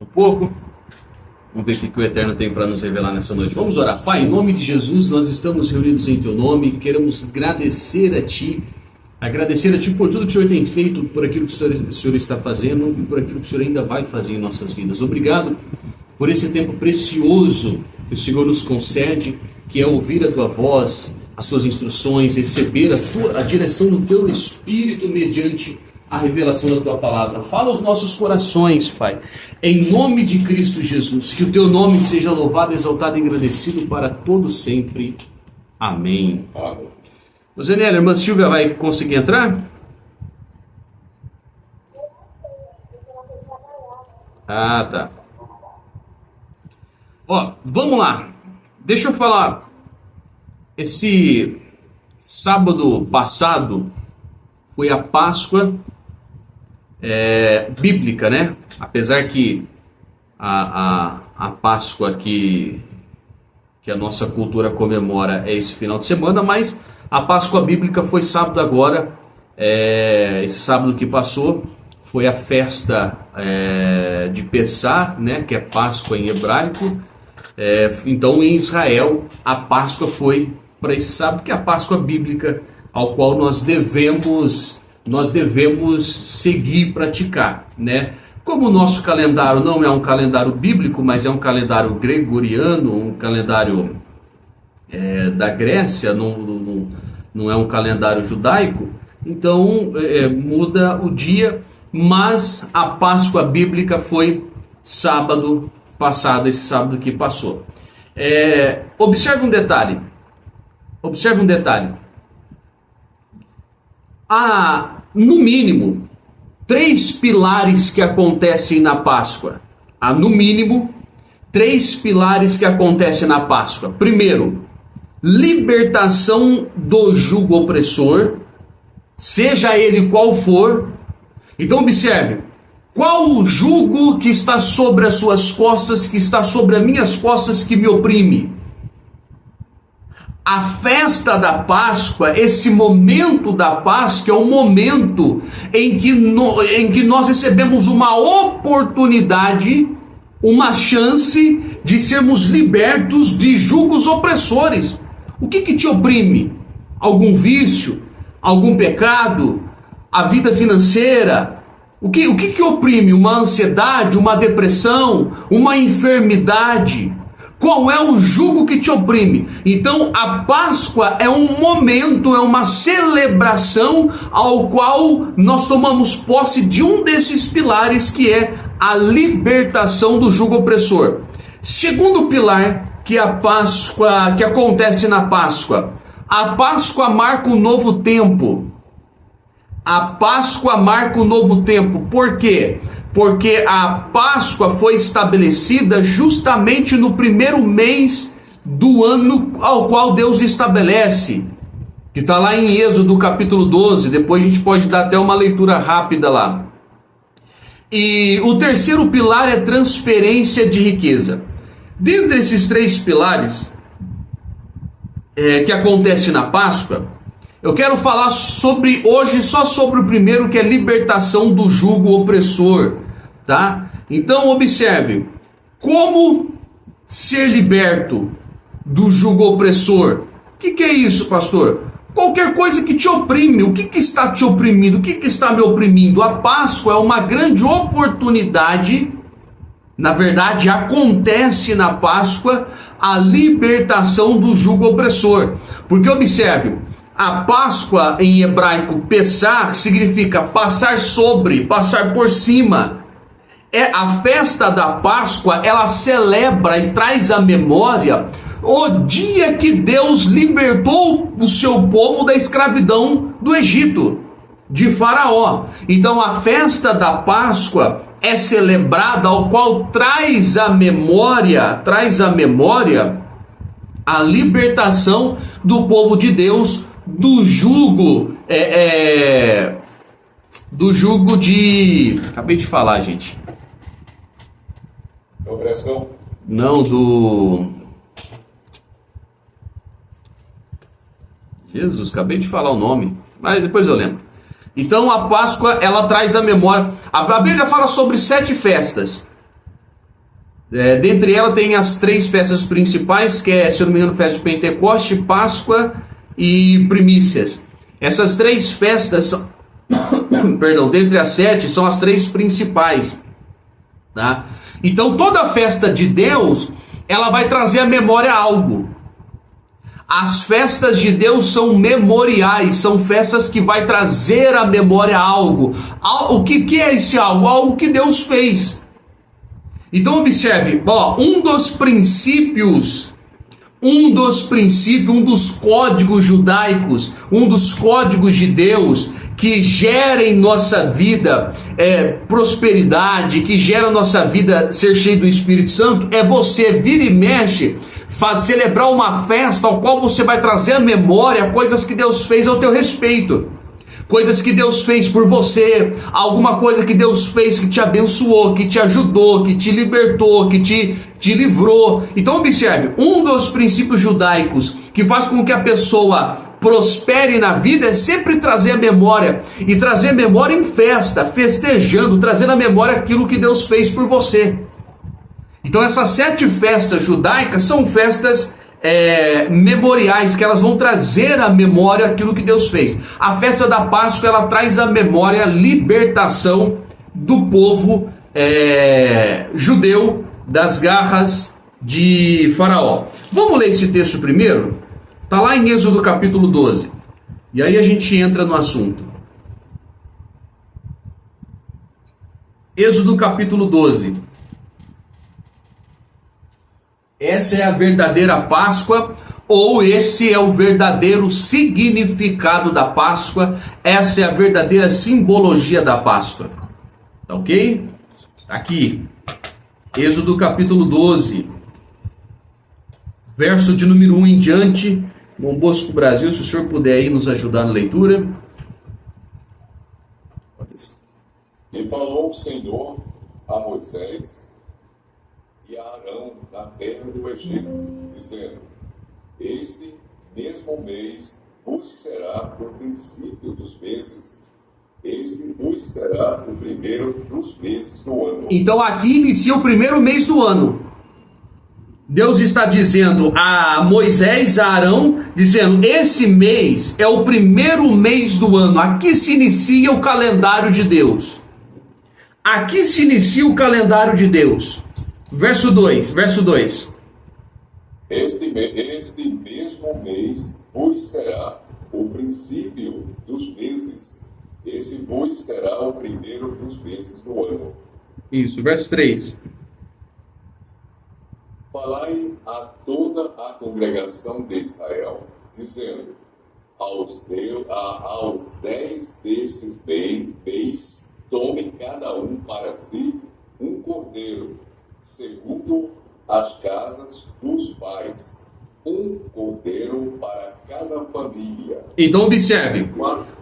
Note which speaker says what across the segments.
Speaker 1: Um pouco. Vamos ver o que o Eterno tem para nos revelar nessa noite. Vamos orar. Pai, em nome de Jesus, nós estamos reunidos em Teu nome. Queremos agradecer a Ti por tudo que o Senhor tem feito, por aquilo que o Senhor está fazendo e por aquilo que o Senhor ainda vai fazer em nossas vidas. Obrigado por esse tempo precioso que o Senhor nos concede, que é ouvir a Tua voz, as Tuas instruções, receber a direção do Teu Espírito mediante a revelação da Tua palavra. Fala aos nossos corações, Pai, em nome de Cristo Jesus, que o Teu nome seja louvado, exaltado e agradecido para todo sempre. Amém. Zaniela, a irmã Silvia vai conseguir entrar? Ah, tá. Ó, vamos lá. Deixa eu falar. Esse sábado passado foi a Páscoa bíblica, né? Apesar que a Páscoa que a nossa cultura comemora é esse final de semana, mas a Páscoa bíblica foi sábado agora. Esse sábado que passou foi a festa de Pessah, né? Que é Páscoa em hebraico. Então, em Israel, a Páscoa foi para esse sábado, que é a Páscoa bíblica, ao qual nós devemos seguir e praticar, né? Como o nosso calendário não é um calendário bíblico, mas é um calendário gregoriano, um calendário da Grécia, não é um calendário judaico, então muda o dia, mas a Páscoa bíblica foi sábado passado, esse sábado que passou. Observe um detalhe. Há, no mínimo, 3 pilares que acontecem na Páscoa. Há, no mínimo, 3 pilares que acontecem na Páscoa. Primeiro, libertação do jugo opressor, seja ele qual for. Então, observe. Qual o jugo que está sobre as suas costas, que está sobre as minhas costas, que me oprime? A festa da Páscoa, esse momento da Páscoa, é um momento em que nós recebemos uma oportunidade, uma chance de sermos libertos de jugos opressores. O que te oprime? Algum vício? Algum pecado? A vida financeira? O que oprime? Uma ansiedade? Uma depressão? Uma enfermidade? Qual é o jugo que te oprime? Então a Páscoa é um momento, é uma celebração ao qual nós tomamos posse de um desses pilares, que é a libertação do jugo opressor. Segundo pilar que acontece na Páscoa. A Páscoa marca um novo tempo. A Páscoa marca um novo tempo. Por quê? Porque a Páscoa foi estabelecida justamente no primeiro mês do ano ao qual Deus estabelece. Que está lá em Êxodo capítulo 12. Depois a gente pode dar até uma leitura rápida lá. E o terceiro pilar é transferência de riqueza. Dentre esses 3 pilares que acontece na Páscoa, eu quero falar hoje só sobre o primeiro, que é libertação do jugo opressor, tá? Então observe, como ser liberto do jugo opressor? O que é isso, pastor? Qualquer coisa que te oprime. O que está te oprimindo? O que está me oprimindo? A Páscoa é uma grande oportunidade. Na verdade, acontece na Páscoa a libertação do jugo opressor. Porque observe, a Páscoa em hebraico, Pessah, significa passar sobre, passar por cima. A festa da Páscoa, ela celebra e traz à memória o dia que Deus libertou o seu povo da escravidão do Egito, de Faraó. Então a festa da Páscoa é celebrada, ao qual traz à memória a libertação do povo de Deus do jugo de... Acabei de falar, gente.
Speaker 2: Opressão?
Speaker 1: Não, Jesus, acabei de falar o nome, mas depois eu lembro. Então a Páscoa, ela traz a memória. A Bíblia fala sobre 7 festas. Dentre elas tem as 3 festas principais, que é, se eu não me engano, festa de Pentecoste, Páscoa e Primícias. Essas 3 festas, perdão, dentre as 7, são as 3 principais, tá? Então toda festa de Deus, ela vai trazer à memória algo. As festas de Deus são memoriais, são festas que vai trazer à memória algo. O que é esse algo? Algo que Deus fez. Então observe, um dos princípios, um dos códigos judaicos, um dos códigos de Deus que gera em nossa vida prosperidade, que gera nossa vida ser cheio do Espírito Santo, é você vir e mexe, celebrar uma festa ao qual você vai trazer à memória coisas que Deus fez ao teu respeito. Coisas que Deus fez por você, alguma coisa que Deus fez que te abençoou, que te ajudou, que te libertou, que te livrou. Então observe, um dos princípios judaicos que faz com que a pessoa prospere na vida é sempre trazer a memória, e trazer a memória em festa, festejando, trazendo a memória aquilo que Deus fez por você. Então essas 7 festas judaicas são festas memoriais, que elas vão trazer à memória aquilo que Deus fez. A festa da Páscoa, ela traz à memória a libertação do povo judeu das garras de Faraó. Vamos ler esse texto primeiro? Está lá em Êxodo capítulo 12. E aí a gente entra no assunto. Êxodo capítulo 12. Essa é a verdadeira Páscoa, ou esse é o verdadeiro significado da Páscoa, essa é a verdadeira simbologia da Páscoa. Tá ok? Aqui, Êxodo capítulo 12, verso de número 1 em diante. Bom Bosco Brasil, se o senhor puder aí nos ajudar na leitura.
Speaker 2: E falou o Senhor a Moisés e a Arão na terra do Egito, dizendo: este mesmo mês vos será o princípio dos meses, este vos será o primeiro dos meses do ano.
Speaker 1: Então aqui inicia o primeiro mês do ano. Deus está dizendo a Moisés, a Arão, dizendo: esse mês é o primeiro mês do ano. Aqui se inicia o calendário de Deus. Aqui se inicia o calendário de Deus. Verso 2.
Speaker 2: Este mesmo mês vos será o princípio dos meses. Este vos será o primeiro dos meses do ano.
Speaker 1: Isso, verso 3.
Speaker 2: Falai a toda a congregação de Israel, dizendo: aos 10 destes mês, tome cada um para si um cordeiro, segundo as casas dos pais, um cordeiro para cada família.
Speaker 1: Então observe,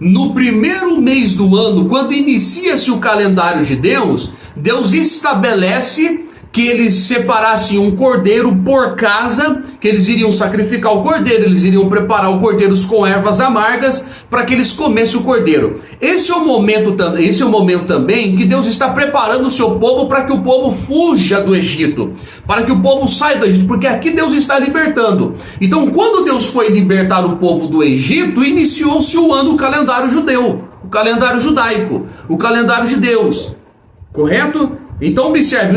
Speaker 1: no primeiro mês do ano, quando inicia-se o calendário de Deus, Deus estabelece que eles separassem um cordeiro por casa, que eles iriam sacrificar o cordeiro, eles iriam preparar o cordeiro com ervas amargas, para que eles comessem o cordeiro. Esse é o momento também que Deus está preparando o seu povo para que o povo fuja do Egito, para que o povo saia do Egito, porque aqui Deus está libertando. Então, quando Deus foi libertar o povo do Egito, iniciou-se o ano, o calendário judeu, o calendário judaico, o calendário de Deus, correto? Então observe,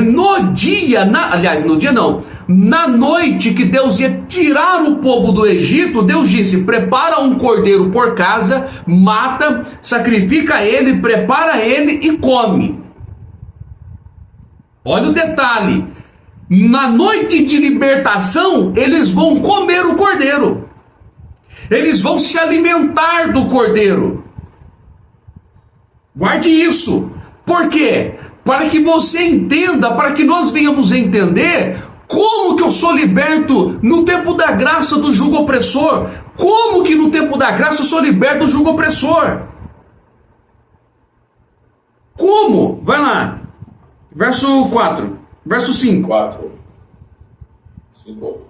Speaker 1: na noite que Deus ia tirar o povo do Egito, Deus disse: prepara um cordeiro por casa, mata, sacrifica ele, prepara ele e come. Olha o detalhe, na noite de libertação, eles vão comer o cordeiro, eles vão se alimentar do cordeiro. Guarde isso, por quê? Para que você entenda, para que nós venhamos entender como que eu sou liberto no tempo da graça do jugo opressor. Como que no tempo da graça eu sou liberto do jugo opressor? Como? Vai lá. Verso 4. Verso 5.
Speaker 2: 5.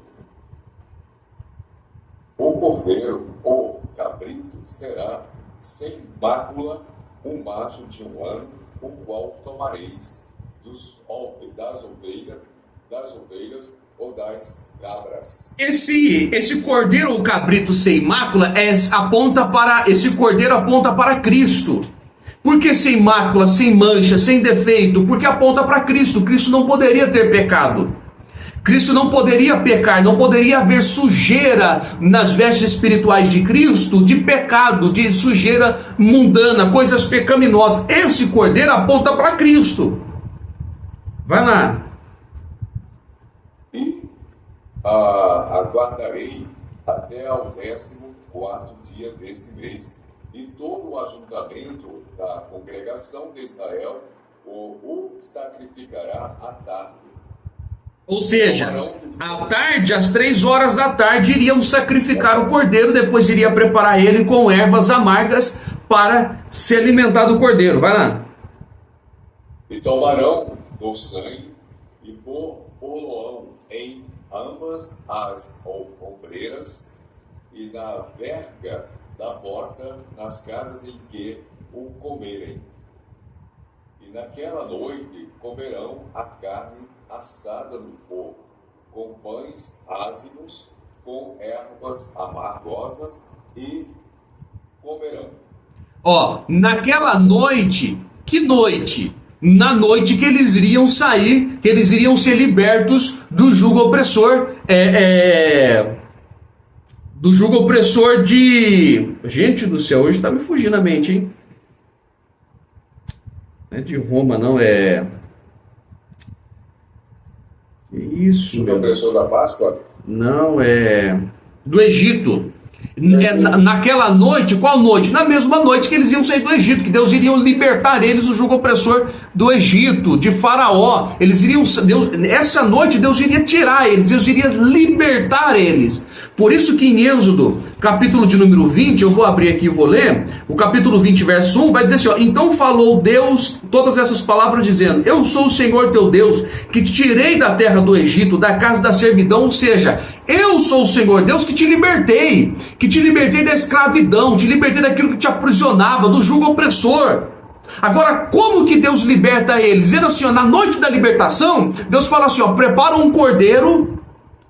Speaker 2: O cordeiro ou cabrito será sem mácula, um macho de 1 ano, o qual tomareis das ovelhas das ovelhas ou das cabras.
Speaker 1: Esse cordeiro ou cabrito sem mácula esse cordeiro aponta para Cristo. Por que sem mácula, sem mancha, sem defeito? Porque aponta para Cristo. Cristo não poderia ter pecado. Cristo não poderia pecar, não poderia haver sujeira nas vestes espirituais de Cristo, de pecado, de sujeira mundana, coisas pecaminosas. Esse cordeiro aponta para Cristo. Vai lá.
Speaker 2: E aguardarei até ao 14º dia deste mês, e todo o ajuntamento da congregação de Israel o sacrificará à tarde.
Speaker 1: Ou seja, à tarde, às 3 horas da tarde, iriam sacrificar o cordeiro, depois iria preparar ele com ervas amargas para se alimentar do cordeiro. Vai lá.
Speaker 2: E tomarão do sangue e pô-lo-ão em ambas as ombreiras e na verga da porta, nas casas em que o comerem. E naquela noite comerão a carne assada no fogo, com pães ácidos, com ervas amargosas, e comerão.
Speaker 1: Naquela noite, que noite? Na noite que eles iriam sair, que eles iriam ser libertos do jugo opressor, do jugo opressor de... Gente do céu, hoje está me fugindo a mente, hein? Não é de Roma, não, é... Isso.
Speaker 2: Jugo opressor da Páscoa?
Speaker 1: Não, é... Do Egito. Naquela noite, qual noite? Na mesma noite que eles iam sair do Egito, que Deus iria libertar eles do jugo opressor do Egito, de Faraó. Essa noite Deus iria tirar eles, Deus iria libertar eles. Por isso que em Êxodo, capítulo de número 20, eu vou abrir aqui e vou ler, o capítulo 20, verso 1, vai dizer assim, então falou Deus todas essas palavras dizendo, eu sou o Senhor teu Deus, que te tirei da terra do Egito, da casa da servidão, ou seja, eu sou o Senhor Deus que te libertei da escravidão, te libertei daquilo que te aprisionava, do jugo opressor. Agora, como que Deus liberta eles? Dizendo assim, na noite da libertação, Deus fala assim, prepara um cordeiro,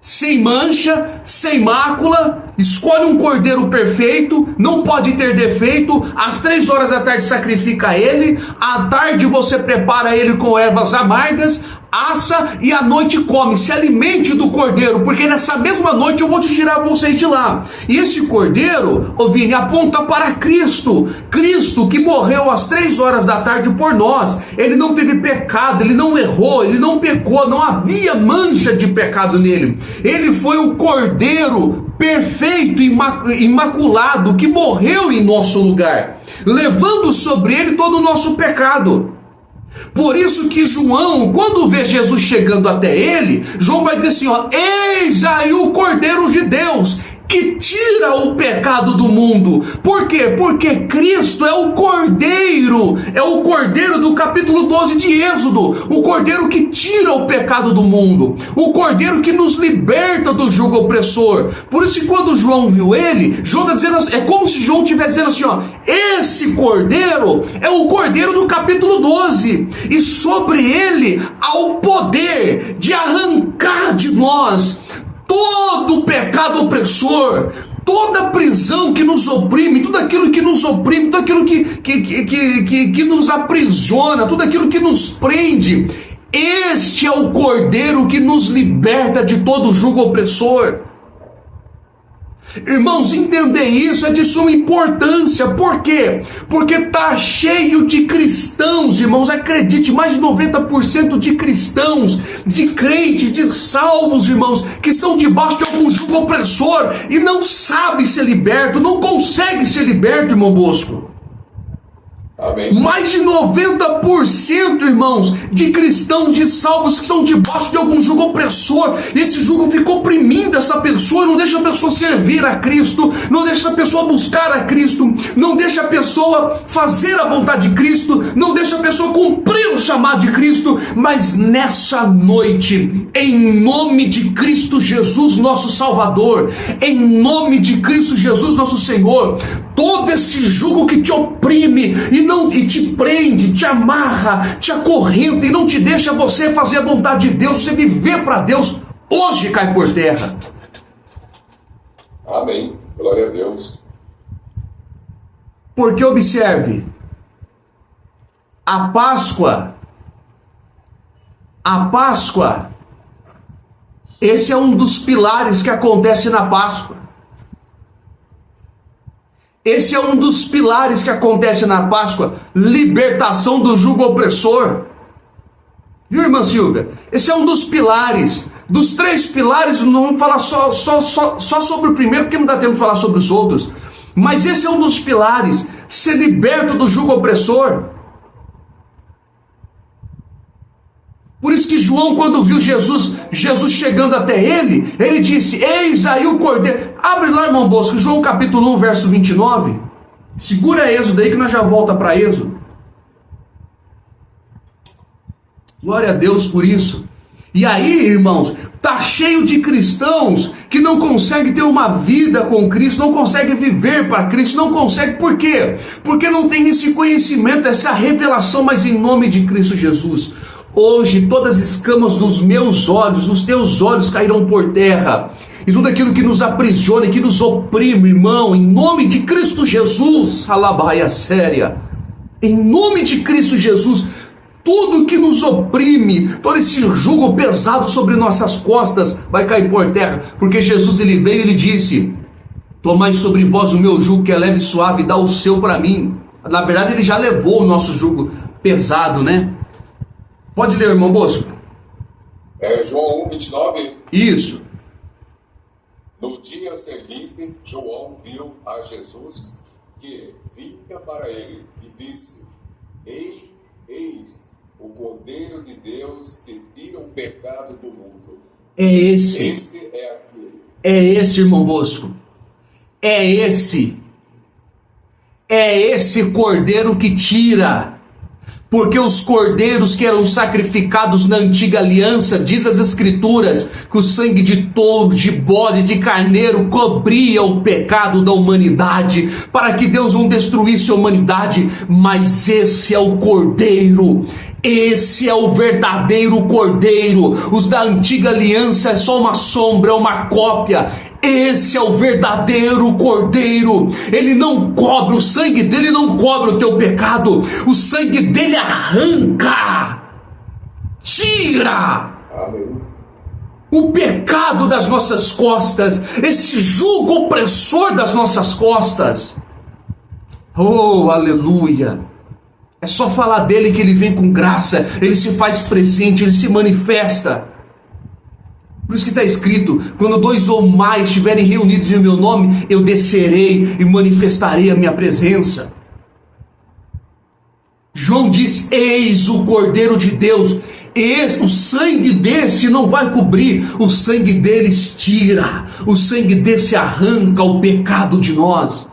Speaker 1: sem mancha, sem mácula, escolhe um cordeiro perfeito, não pode ter defeito, às 3 horas da tarde sacrifica ele, à tarde você prepara ele com ervas amargas, assa e à noite come, se alimente do cordeiro, porque nessa mesma noite eu vou te tirar vocês de lá. E esse cordeiro, Vini, aponta para Cristo, Cristo que morreu às 3 horas da tarde por nós. Ele não teve pecado, ele não errou, ele não pecou, não havia mancha de pecado nele. Ele foi o cordeiro perfeito, imaculado, que morreu em nosso lugar, levando sobre ele todo o nosso pecado. Por isso que João, quando vê Jesus chegando até ele, João vai dizer assim, eis aí o Cordeiro de Deus, que tira o pecado do mundo. Por quê? Porque Cristo é o Cordeiro do capítulo 12 de Êxodo, o Cordeiro que tira o pecado do mundo, o Cordeiro que nos liberta do jugo opressor. Por isso que quando João viu ele, João está dizendo assim, é como se João estivesse dizendo assim, esse Cordeiro é o Cordeiro do capítulo 12, e sobre ele há o poder de arrancar de nós todo o pecado opressor, toda a prisão que nos oprime, tudo aquilo que nos oprime, tudo aquilo que nos aprisiona, tudo aquilo que nos prende. Este é o Cordeiro que nos liberta de todo o jugo opressor. Irmãos, entender isso é de suma importância. Por quê? Porque está cheio de cristãos, irmãos, acredite, mais de 90% de cristãos, de crentes, de salvos, irmãos, que estão debaixo de algum jugo opressor e não sabe ser liberto, não consegue ser liberto, irmão Bosco.
Speaker 2: Amém.
Speaker 1: Mais de 90%, irmãos, de cristãos, de salvos que estão debaixo de algum jugo opressor. Esse jugo ficou oprimindo essa pessoa, não deixa a pessoa servir a Cristo, não deixa a pessoa buscar a Cristo, não deixa a pessoa fazer a vontade de Cristo, não deixa a pessoa cumprir o chamado de Cristo. Mas nessa noite, em nome de Cristo Jesus, nosso Salvador, em nome de Cristo Jesus, nosso Senhor, todo esse jugo que te oprime e e te prende, te amarra, te acorrenta e não te deixa você fazer a vontade de Deus, você viver para Deus, hoje cai por terra.
Speaker 2: Amém. Glória a Deus.
Speaker 1: Porque observe, a Páscoa, esse é um dos pilares que acontece na Páscoa. Esse é um dos pilares que acontece na Páscoa, libertação do jugo opressor. Viu, irmã Silvia? Esse é um dos pilares. Dos 3 pilares, não vamos falar só sobre o primeiro, porque não dá tempo de falar sobre os outros. Mas esse é um dos pilares, ser liberto do jugo opressor. Por isso que João, quando viu Jesus chegando até ele disse, eis aí o Cordeiro. Abre lá, irmão Bosco, João capítulo 1, verso 29. Segura Êxodo aí que nós já volta para Êxodo. Glória a Deus por isso. E aí, irmãos, tá cheio de cristãos que não conseguem ter uma vida com Cristo, não conseguem viver para Cristo, não conseguem. Por quê? Porque não tem esse conhecimento, essa revelação, mas em nome de Cristo Jesus. Hoje todas as escamas dos meus olhos, dos teus olhos cairão por terra. E tudo aquilo que nos aprisiona e que nos oprime, irmão, em nome de Cristo Jesus, alabaia séria, em nome de Cristo Jesus, tudo que nos oprime, todo esse jugo pesado sobre nossas costas vai cair por terra, porque Jesus ele veio e ele disse, tomai sobre vós o meu jugo que é leve e suave, dá o seu para mim. Na verdade ele já levou o nosso jugo pesado, né? Pode ler, irmão Bosco.
Speaker 2: João 1, 29.
Speaker 1: Isso.
Speaker 2: No dia seguinte, João viu a Jesus que vinha para ele e disse, eis o Cordeiro de Deus que tira o pecado do mundo.
Speaker 1: É esse.
Speaker 2: Este é aquele.
Speaker 1: É esse, irmão Bosco. É esse Cordeiro que tira. Porque os cordeiros que eram sacrificados na antiga aliança, diz as escrituras, que o sangue de touro, de bode, de carneiro cobria o pecado da humanidade, para que Deus não destruísse a humanidade, mas esse é o cordeiro, esse é o verdadeiro cordeiro. Os da antiga aliança é só uma sombra, é uma cópia. Esse é o verdadeiro cordeiro. Ele não cobre, o sangue dele não cobre o teu pecado. O sangue dele arranca, tira o pecado das nossas costas, esse jugo opressor das nossas costas. Oh, aleluia. É só falar dele que ele vem com graça, ele se faz presente, ele se manifesta. Por isso que está escrito, quando 2 ou mais estiverem reunidos em meu nome, eu descerei e manifestarei a minha presença. João diz, eis o Cordeiro de Deus, o sangue desse não vai cobrir, o sangue deles tira, o sangue desse arranca o pecado de nós.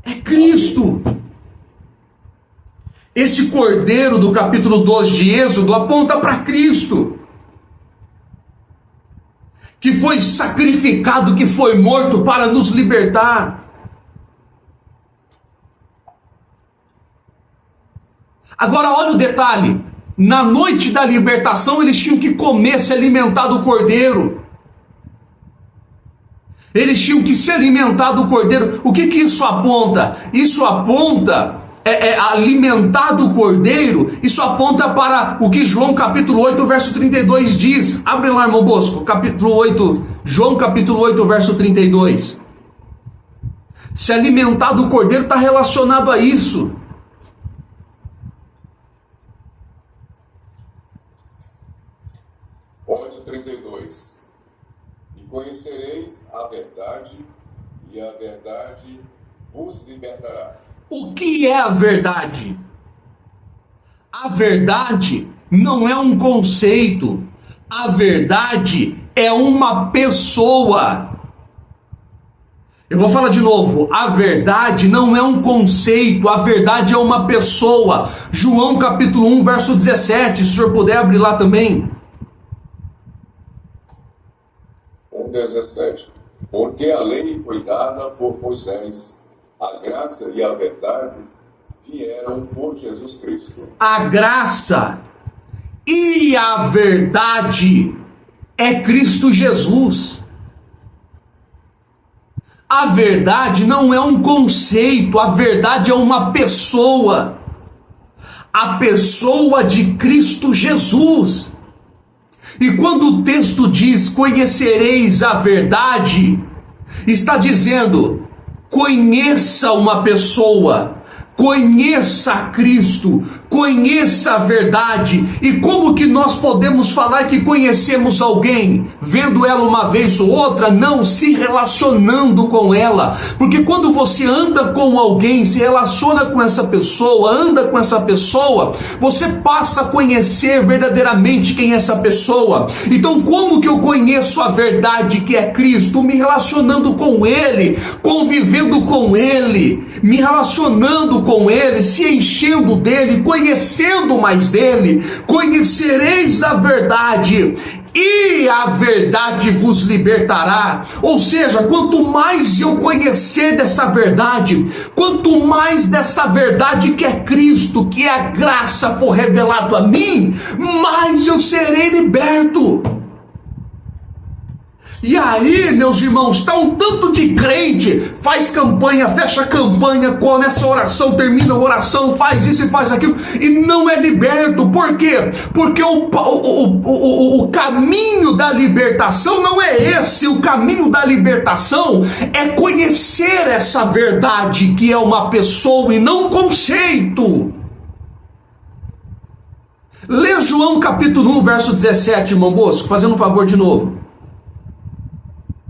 Speaker 1: É Cristo. Esse Cordeiro do capítulo 12 de Êxodo aponta para Cristo, que foi sacrificado, que foi morto para nos libertar. Agora olha o detalhe, na noite da libertação eles tinham que comer, se alimentar do cordeiro. Eles tinham que se alimentar do cordeiro. O que isso aponta? Isso aponta, alimentar do cordeiro, isso aponta para o que João capítulo 8, verso 32 diz. Abre lá, irmão Bosco, capítulo 8, João capítulo 8, verso 32. Se alimentar do cordeiro está relacionado a isso.
Speaker 2: E conhecereis a verdade, e a verdade vos libertará.
Speaker 1: O que é a verdade? A verdade não é um conceito. A verdade é uma pessoa. Eu vou falar de novo. A verdade não é um conceito. A verdade é uma pessoa. João capítulo 1, verso 17. Se o senhor puder abrir lá também.
Speaker 2: 1:17. Porque a lei foi dada por Moisés, A graça e a verdade vieram por Jesus Cristo.
Speaker 1: A graça e a verdade é Cristo Jesus. A verdade não é um conceito, a verdade é uma pessoa. A pessoa de Cristo Jesus. E quando o texto diz: conhecereis a verdade, está dizendo: conheça uma pessoa, conheça Cristo, conheça a verdade. E como que nós podemos falar que conhecemos alguém? Vendo ela uma vez ou outra? Não, se relacionando com ela. Porque quando você anda com alguém, se relaciona com essa pessoa, anda com essa pessoa, você passa a conhecer verdadeiramente quem é essa pessoa. Então como que eu conheço a verdade que é Cristo? Me relacionando com Ele, convivendo com Ele, me relacionando com Ele, se enchendo dele, conhecendo mais dele. Conhecereis a verdade e a verdade vos libertará. Ou seja, quanto mais eu conhecer dessa verdade, quanto mais dessa verdade que é Cristo, que é a graça, for revelado a mim, mais eu serei liberto. E aí, meus irmãos, está um tanto de crente, faz campanha, fecha campanha, começa a oração, termina a oração, faz isso e faz aquilo, e não é liberto. Por quê? Porque o caminho da libertação não é esse. O caminho da libertação é conhecer essa verdade que é uma pessoa e não um conceito. Lê João capítulo 1, verso 17, irmão Bosco, fazendo um favor de novo.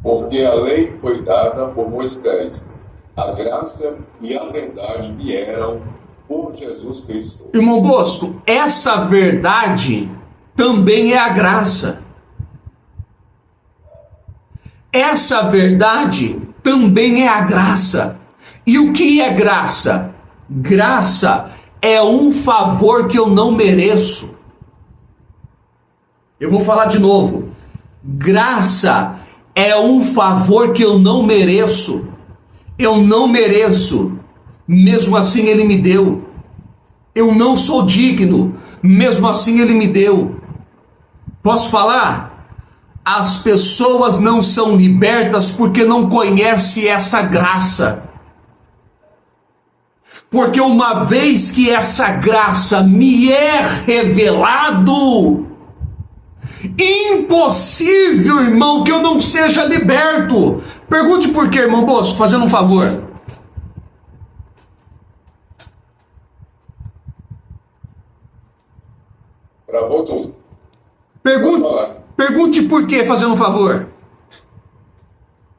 Speaker 2: Porque a lei foi dada por Moisés, a graça e a verdade vieram por Jesus Cristo.
Speaker 1: Irmão Bosco, essa verdade também é a graça. Essa verdade também é a graça. E o que é graça? Graça é um favor que eu não mereço. Eu vou falar de novo. Graça é um favor que eu não mereço. Eu não mereço. Mesmo assim Ele me deu. Eu não sou digno. Mesmo assim Ele me deu. Posso falar? As pessoas não são libertas porque não conhecem essa graça. Porque uma vez que essa graça me é revelado, impossível, irmão, que eu não seja liberto. Pergunte por quê, irmão Bosco, fazendo um favor.
Speaker 2: Travou tudo.
Speaker 1: Pergunte por quê, fazendo um favor.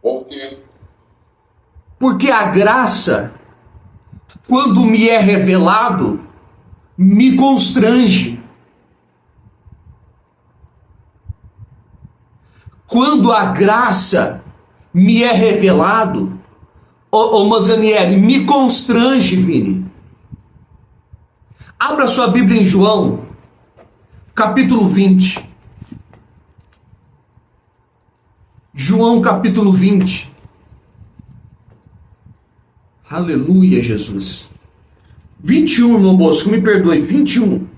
Speaker 2: Por quê?
Speaker 1: Porque a graça, quando me é revelado, me constrange. Quando a graça me é revelado, Mazanieri, me constrange, Vini. Abra sua Bíblia em João, capítulo 20. João, capítulo 20. Aleluia, Jesus. 21, irmão Bosco, me perdoe, 21.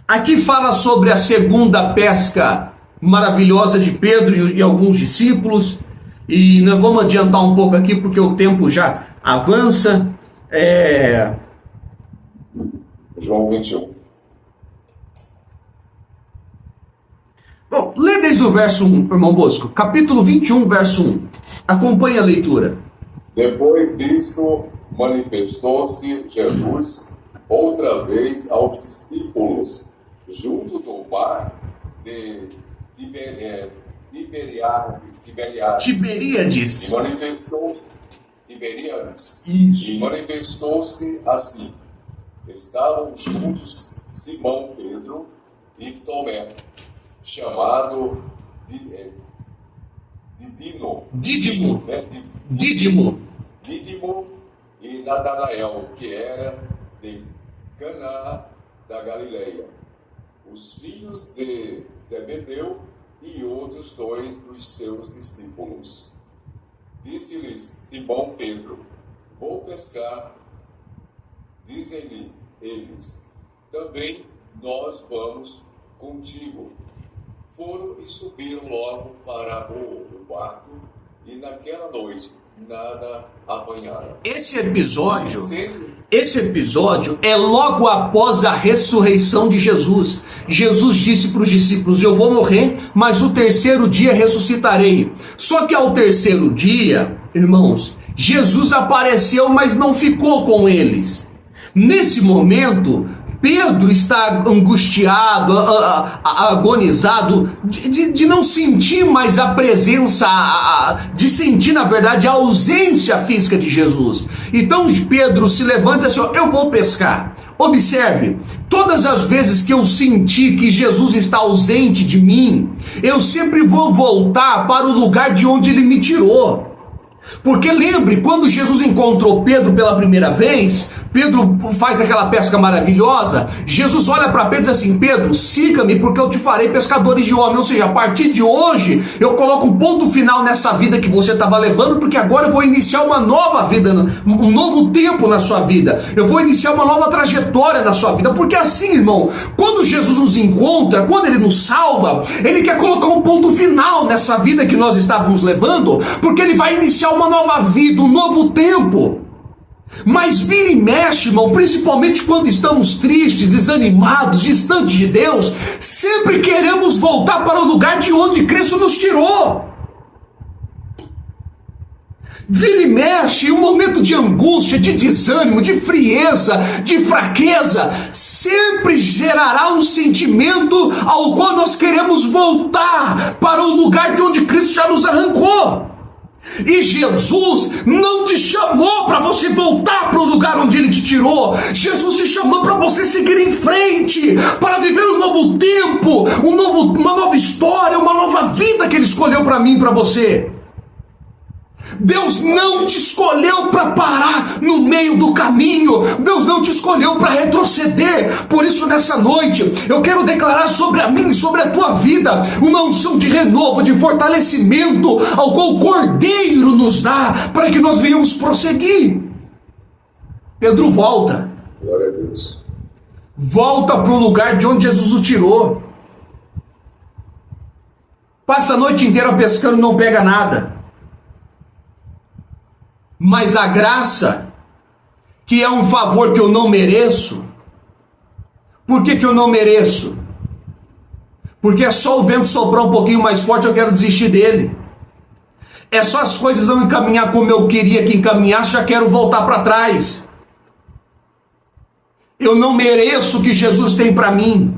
Speaker 1: Aqui fala sobre a segunda pesca maravilhosa de Pedro e alguns discípulos. E nós vamos adiantar um pouco aqui porque o tempo já avança.
Speaker 2: João 21.
Speaker 1: Bom, lê desde o verso 1, irmão Bosco. Capítulo 21, verso 1. Acompanhe a leitura.
Speaker 2: Depois disto, manifestou-se Jesus outra vez aos discípulos, junto do mar de
Speaker 1: Tiberíades.
Speaker 2: E manifestou-se assim. Estavam juntos Simão Pedro e Tomé, chamado Dídimo e Natanael, que era de Caná da Galileia, os filhos de Zebedeu e outros dois dos seus discípulos. Disse-lhes Simão Pedro: vou pescar. Dizem-lhe eles: também nós vamos contigo. Foram e subiram logo para o barco, e naquela noite nada apanharam.
Speaker 1: Esse episódio é logo após a ressurreição de Jesus. Jesus disse para os discípulos: eu vou morrer, mas o terceiro dia ressuscitarei. Só que ao terceiro dia, irmãos, Jesus apareceu, mas não ficou com eles. Nesse momento, Pedro está angustiado, agonizado, de não sentir mais a presença, de sentir, na verdade, a ausência física de Jesus. Então Pedro se levanta e diz assim: eu vou pescar. Observe, todas as vezes que eu senti que Jesus está ausente de mim, eu sempre vou voltar para o lugar de onde ele me tirou. Porque lembre, quando Jesus encontrou Pedro pela primeira vez, Pedro faz aquela pesca maravilhosa, Jesus olha para Pedro e diz assim: Pedro, siga-me porque eu te farei pescadores de homens. Ou seja, a partir de hoje eu coloco um ponto final nessa vida que você estava levando, porque agora eu vou iniciar uma nova vida, um novo tempo na sua vida, eu vou iniciar uma nova trajetória na sua vida. Porque assim, irmão, quando Jesus nos encontra, quando ele nos salva, ele quer colocar um ponto final nessa vida que nós estávamos levando, porque ele vai iniciar uma nova vida, um novo tempo. Mas vira e mexe, irmão, principalmente quando estamos tristes, desanimados, distantes de Deus, sempre queremos voltar para o lugar de onde Cristo nos tirou. Vira e mexe, um momento de angústia, de desânimo, de frieza, de fraqueza, sempre gerará um sentimento ao qual nós queremos voltar para o lugar de onde Cristo já nos arrancou. E Jesus não te chamou para você voltar para o lugar onde ele te tirou. Jesus te chamou para você seguir em frente, para viver um novo tempo, uma nova história, uma nova vida que ele escolheu para mim e para você. Deus não te escolheu para parar no meio do caminho. Deus não te escolheu para retroceder. Por isso, nessa noite, eu quero declarar sobre a mim e sobre a tua vida uma unção de renovo, de fortalecimento, ao qual o Cordeiro nos dá, para que nós venhamos prosseguir. Pedro, volta.
Speaker 2: Glória a Deus.
Speaker 1: Volta para o lugar de onde Jesus o tirou. Passa a noite inteira pescando, não pega nada. Mas a graça, que é um favor que eu não mereço. Por que eu não mereço? Porque é só o vento soprar um pouquinho mais forte, eu quero desistir dele. É só as coisas não encaminhar como eu queria que encaminhasse, já quero voltar para trás. Eu não mereço o que Jesus tem para mim.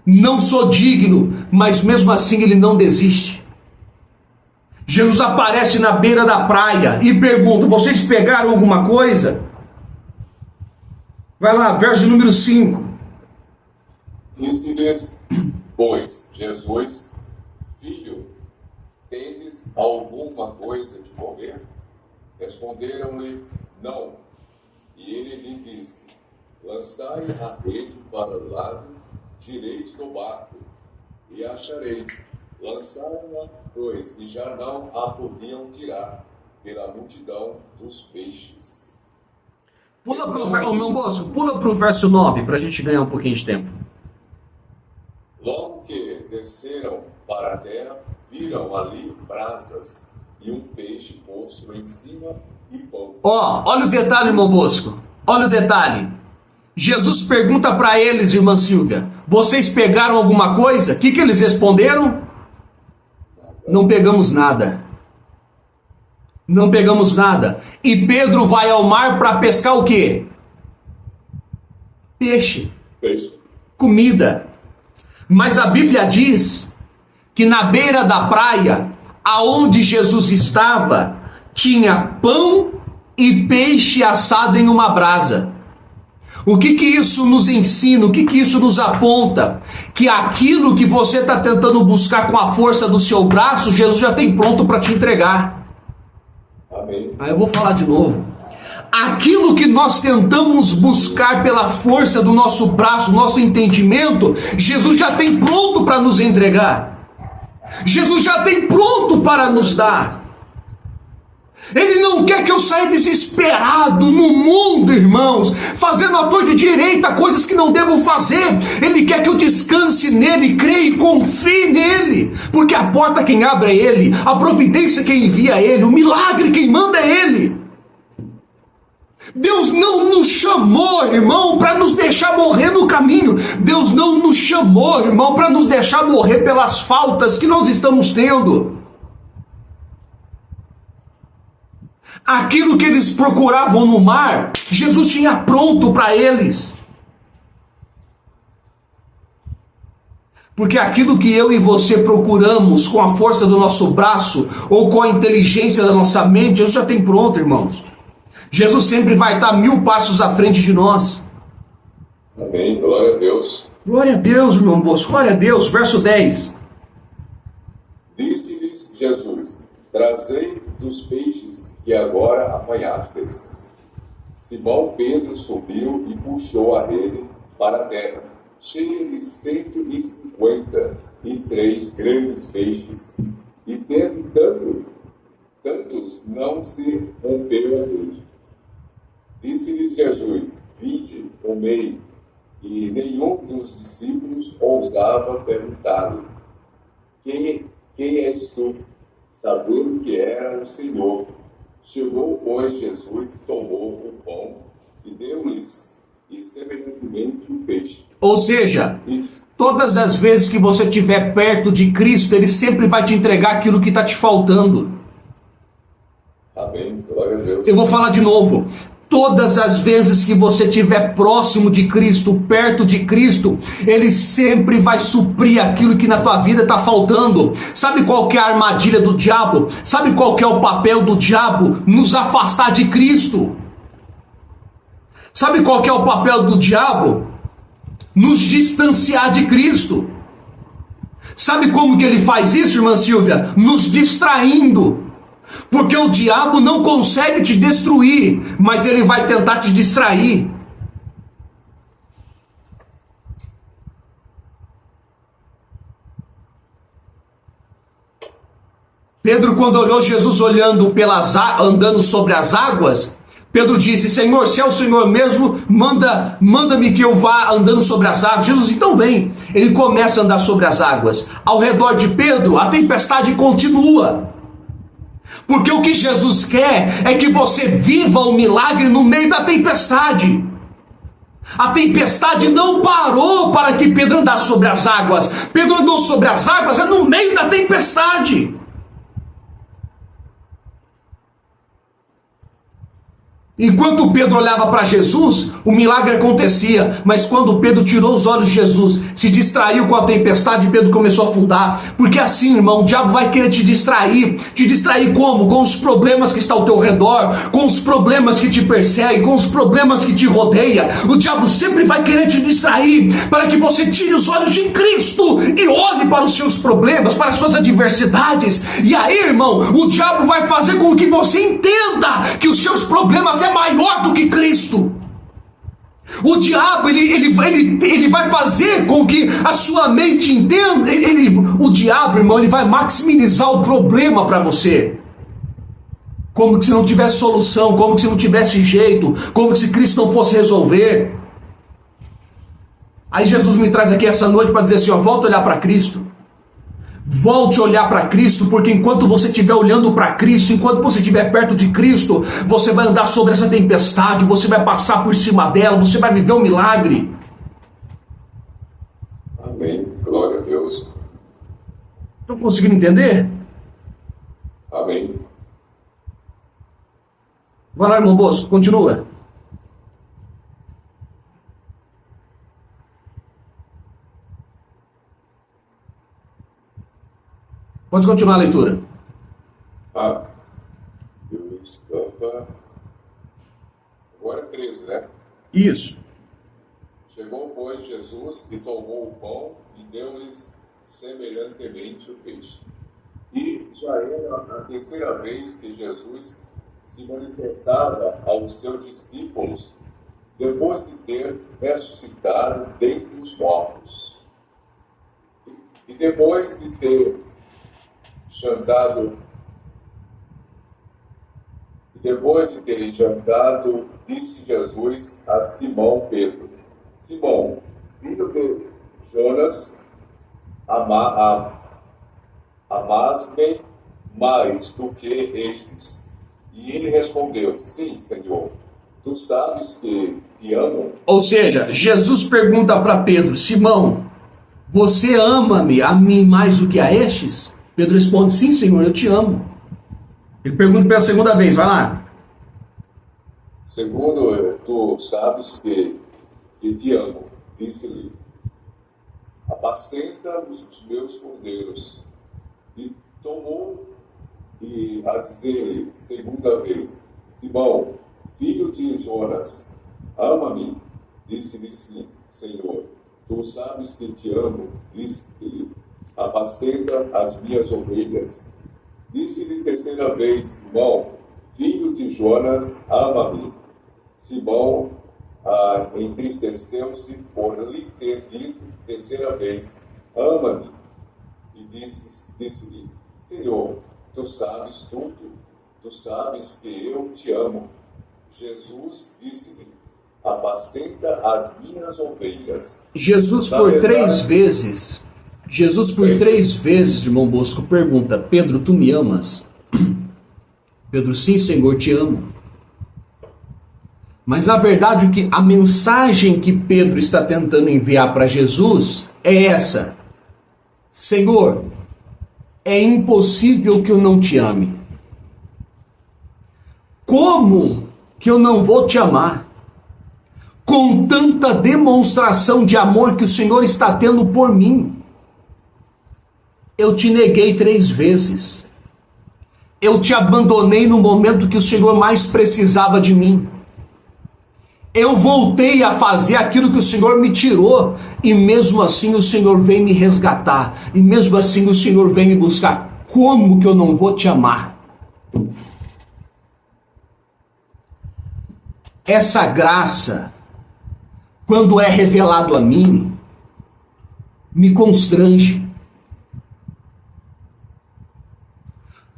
Speaker 1: Não sou digno, mas mesmo assim ele não desiste. Jesus aparece na beira da praia e pergunta: vocês pegaram alguma coisa? Vai lá, verso número 5.
Speaker 2: Disse-lhes, pois, Jesus: filho, tendes alguma coisa de comer? Responderam-lhe: não. E ele lhe disse: lançai a rede para o lado direito do barco, e achareis. Lançaram-na, pois, e já não a podiam tirar, pela multidão dos peixes.
Speaker 1: Pula para o verso 9, para a gente ganhar um pouquinho de tempo.
Speaker 2: Logo que desceram para a terra, viram ali brasas e um peixe posto em cima e pão.
Speaker 1: Olha o detalhe, irmão Bosco. Olha o detalhe. Jesus pergunta para eles, irmã Silvia: vocês pegaram alguma coisa? O que eles responderam? Não pegamos nada. Não pegamos nada. E Pedro vai ao mar para pescar o quê? Peixe. Comida. Mas a Bíblia diz que na beira da praia, aonde Jesus estava, tinha pão e peixe assado em uma brasa. O que isso nos ensina? O que isso nos aponta? Que aquilo que você está tentando buscar com a força do seu braço, Jesus já tem pronto para te entregar.
Speaker 2: Amém.
Speaker 1: Aí eu vou falar de novo. Aquilo que nós tentamos buscar pela força do nosso braço, nosso entendimento, Jesus já tem pronto para nos entregar. Jesus já tem pronto para nos dar. Ele não quer que eu saia desesperado no mundo, irmãos, fazendo à torta e direita coisas que não devo fazer. Ele quer que eu descanse nele, creia e confie nele, porque a porta quem abre é ele, a providência quem envia é ele, o milagre quem manda é ele. Deus não nos chamou, irmão, para nos deixar morrer no caminho. Deus não nos chamou, irmão, para nos deixar morrer pelas faltas que nós estamos tendo. Aquilo que eles procuravam no mar, Jesus tinha pronto para eles. Porque aquilo que eu e você procuramos com a força do nosso braço ou com a inteligência da nossa mente, Jesus já tem pronto, irmãos. Jesus sempre vai estar 1000 passos à frente de nós.
Speaker 2: Amém, glória a Deus.
Speaker 1: Glória a Deus, irmão Bosco, glória a Deus. Verso 10.
Speaker 2: Disse-lhes Jesus: trazei dos peixes que agora apanhastes. Simão Pedro subiu e puxou a rede para a terra, cheia de 153 grandes peixes, e tendo tantos, não se rompeu a rede. Disse-lhes Jesus: vinde, comei. E nenhum dos discípulos ousava perguntar-lhe: quem és tu? Sabendo que era o Senhor. Chegou, pois, Jesus, tomou o pão e deu-lhes, e semelhantemente o peixe.
Speaker 1: Ou seja, todas as vezes que você estiver perto de Cristo, Ele sempre vai te entregar aquilo que está te faltando.
Speaker 2: Amém, glória a Deus.
Speaker 1: Eu vou falar de novo. Todas as vezes que você estiver próximo de Cristo, perto de Cristo, Ele sempre vai suprir aquilo que na tua vida está faltando. Sabe qual que é a armadilha do diabo? Sabe qual que é o papel do diabo? Nos afastar de Cristo. Sabe qual que é o papel do diabo? Nos distanciar de Cristo. Sabe como que ele faz isso, irmã Silvia? Nos distraindo. Porque o diabo não consegue te destruir, mas ele vai tentar te distrair. Pedro, quando olhou Jesus andando sobre as águas, Pedro disse: Senhor, se é o Senhor mesmo, manda-me que eu vá andando sobre as águas. Jesus, então vem. Ele começa a andar sobre as águas. Ao redor de Pedro, a tempestade continua. Porque o que Jesus quer é que você viva o milagre no meio da tempestade. A tempestade não parou para que Pedro andasse sobre as águas. Pedro andou sobre as águas no meio da tempestade. Enquanto Pedro olhava para Jesus, o milagre acontecia. Mas quando Pedro tirou os olhos de Jesus, se distraiu com a tempestade, Pedro começou a afundar. Porque assim, irmão, o diabo vai querer te distrair. Te distrair como? Com os problemas que estão ao teu redor, com os problemas que te perseguem, com os problemas que te rodeiam. O diabo sempre vai querer te distrair para que você tire os olhos de Cristo e olhe para os seus problemas, para as suas adversidades. E aí, irmão, o diabo vai fazer com que você entenda que os seus problemas é maior do que Cristo. O diabo, ele vai fazer com que a sua mente entenda. O diabo, irmão, ele vai maximizar o problema para você. Como se não tivesse solução, como se não tivesse jeito, como se Cristo não fosse resolver. Aí Jesus me traz aqui essa noite para dizer assim, ó, volta a olhar para Cristo. Volte a olhar para Cristo, porque enquanto você estiver olhando para Cristo, enquanto você estiver perto de Cristo, você vai andar sobre essa tempestade, você vai passar por cima dela, você vai viver um milagre.
Speaker 2: Amém, glória a Deus.
Speaker 1: Estão conseguindo entender?
Speaker 2: Amém.
Speaker 1: Vai lá, irmão Bosco, continua. Pode continuar a leitura.
Speaker 2: Eu estava... Agora 13, né?
Speaker 1: Isso.
Speaker 2: Chegou, pois, Jesus e tomou o pão e deu-lhes semelhantemente o peixe. E já era a terceira vez que Jesus se manifestava aos seus discípulos, depois de ter ressuscitado dentre os mortos. E depois de ter jantado Depois de terem jantado, disse Jesus a Simão Pedro: Simão, filho de Jonas, amas-me mais do que eles? E ele respondeu: Sim, Senhor, tu sabes que te amo.
Speaker 1: Ou seja, Jesus pergunta para Pedro: Simão, você ama-me a mim mais do que a estes? Pedro responde: Sim, Senhor, eu te amo. Ele pergunta pela segunda vez, vai lá.
Speaker 2: Segundo, tu sabes que te amo, disse-lhe: apacenta os meus cordeiros. E tomou e a dizer-lhe segunda vez: Simão, filho de Jonas, ama-me? Disse-lhe: Sim, Senhor, tu sabes que te amo. Disse-lhe: apacenta as minhas ovelhas. Disse-lhe terceira vez: Simão, filho de Jonas, ama-me? Simão entristeceu-se por lhe ter dito terceira vez: ama-me? E disse-lhe: Senhor, tu sabes tudo, tu sabes que eu te amo. Jesus disse-lhe: apacenta as minhas ovelhas. Jesus por três vezes, irmão Bosco, pergunta: Pedro, tu me amas? Pedro: sim, Senhor, te amo. Mas na verdade a mensagem que Pedro está tentando enviar para Jesus é essa: Senhor, é impossível que eu não te ame. Como que eu não vou te amar? Com tanta demonstração de amor que o Senhor está tendo por mim. Eu te neguei 3 vezes. Eu te abandonei no momento que o Senhor mais precisava de mim. Eu voltei a fazer aquilo que o Senhor me tirou. E mesmo assim o Senhor vem me resgatar. E mesmo assim o Senhor vem me buscar. Como que eu não vou te amar? Essa graça, quando é revelado a mim, me constrange.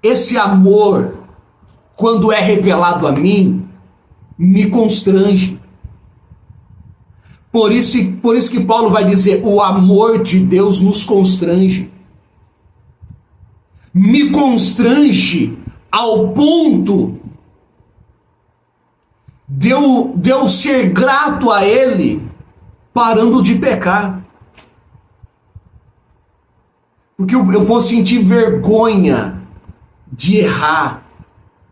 Speaker 2: Esse amor, quando é revelado a mim, me constrange. Por isso que Paulo vai dizer: o amor de Deus nos constrange. Me constrange ao ponto de eu ser grato a Ele, parando de pecar. Porque eu vou sentir vergonha de errar,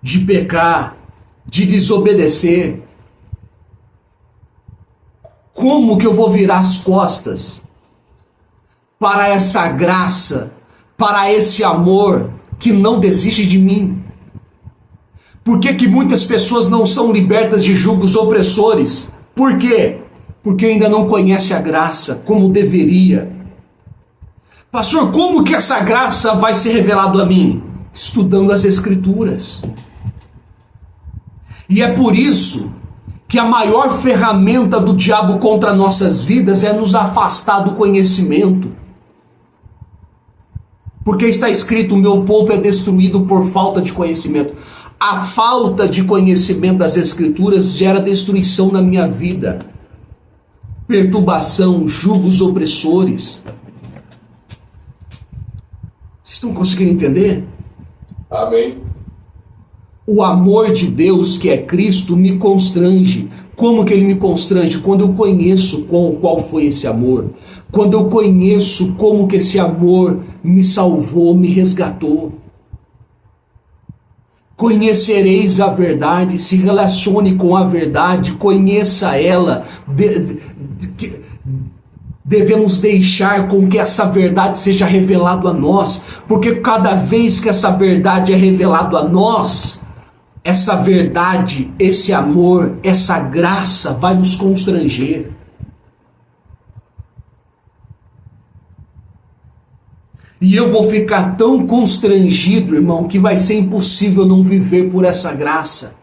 Speaker 2: de pecar, de desobedecer. Como que eu vou virar as costas para essa graça, para esse amor que não desiste de mim? Por que muitas pessoas não são libertas de julgos opressores? Por quê? Porque ainda não conhece a graça como deveria. Pastor, como que essa graça vai ser revelada a mim? Estudando as Escrituras. E é por isso que a maior ferramenta do diabo contra nossas vidas é nos afastar do conhecimento. Porque está escrito: o meu povo é destruído por falta de conhecimento. A falta de conhecimento das Escrituras gera destruição na minha vida. Perturbação, julgos opressores. Vocês estão conseguindo entender? Amém.
Speaker 1: O amor de Deus, que é Cristo, me constrange. Como que ele me constrange? Quando eu conheço qual foi esse amor. Quando eu conheço como que esse amor me salvou, me resgatou. Conhecereis a verdade, se relacione com a verdade, conheça ela. Devemos deixar com que essa verdade seja revelada a nós, porque cada vez que essa verdade é revelada a nós, essa verdade, esse amor, essa graça vai nos constranger. E eu vou ficar tão constrangido, irmão, que vai ser impossível não viver por essa graça.